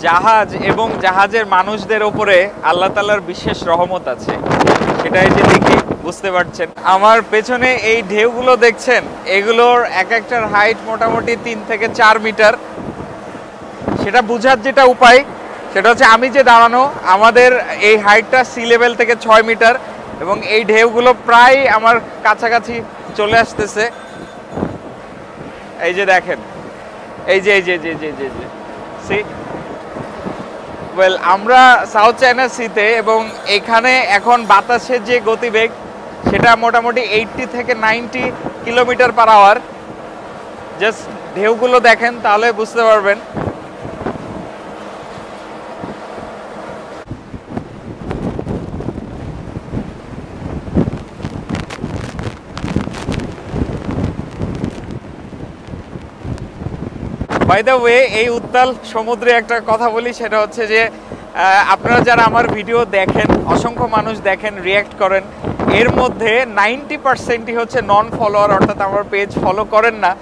জাহাজ এবং জাহাজের মানুষদের উপরে আল্লাহ তাআলার বিশেষ রহমত আছে, সেটাই যে দেখি বুঝতে পারছেন। আমার পেছনে এই ঢেউগুলো দেখছেন, এগুলোর এক একটার হাইট মোটামুটি 3 থেকে 4 মিটার। সেটা বোঝার যেটা উপায় সেটা হচ্ছে আমি যে দাঁড়ানো, আমাদের এই হাইটটা সি লেভেল থেকে 6 মিটার এবং এই ঢেউগুলো প্রায় আমার কাছাকাছি চলে আসতেছে। এই যে দেখেন, এই যে সি ওয়েল, আমরা সাউথ চায়না সিতে এবং এখানে এখন বাতাসের যে গতিবেগ সেটা মোটামুটি 80 থেকে 90 কিলোমিটার পার আওয়ার। জাস্ট ঢেউগুলো দেখেন তাহলে বুঝতে পারবেন। বাই দ্য ওয়ে, এই উত্তাল সমুদ্রে একটা কথা বলি, সেটা হচ্ছে যে আপনারা যারা আমার ভিডিও দেখেন, অসংখ্য মানুষ দেখেন, রিয়্যাক্ট করেন, এর মধ্যে 90%ই হচ্ছে নন ফলোয়ার, অর্থাৎ আমার পেজ ফলো করেন না।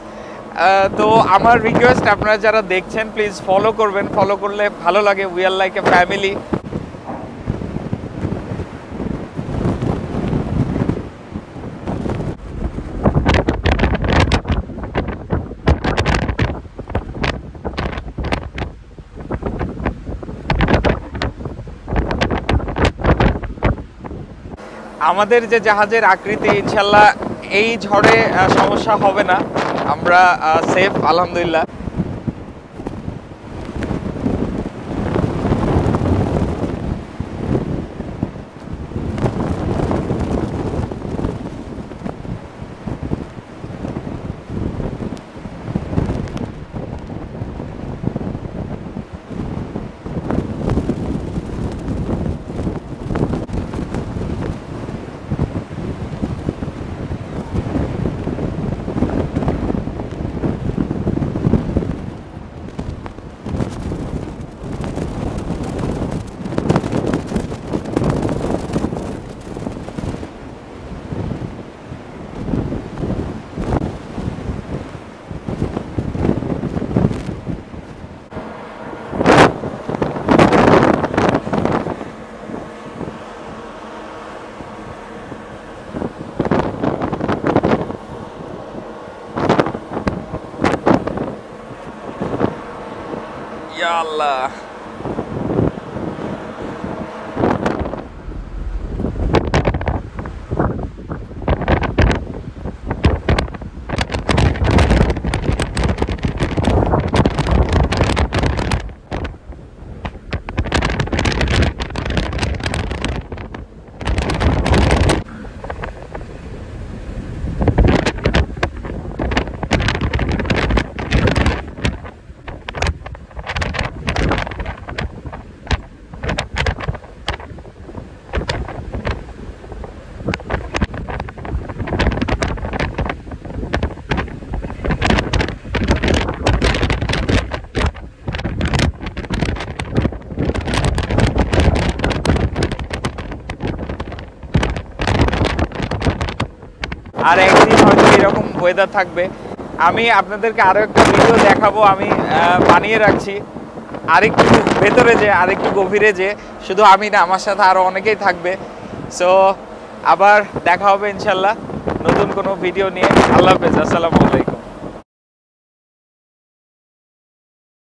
তো আমার রিকোয়েস্ট, আপনারা যারা দেখছেন প্লিজ ফলো করবেন, ফলো করলে ভালো লাগে। We are like a family. আমাদের যে জাহাজের আকৃতি, ইনশাল্লাহ এই ঝড়ে সমস্যা হবে না, আমরা সেফ আলহামদুলিল্লাহ। ইয়া আল্লাহ, আর একদিন হয়তো এরকম ওয়েদার থাকবে। আমি আপনাদেরকে আরও একটা ভিডিও দেখাবো, আমি বানিয়ে রাখছি আরেকটু ভেতরে যে, আরেকটু গভীরে যে, শুধু আমি না, আমার সাথে আরও অনেকেই থাকবে। সো আবার দেখা হবে ইনশাল্লাহ নতুন কোনো ভিডিও নিয়ে। আল্লাহ হাফেজ, আসসালামু আলাইকুম।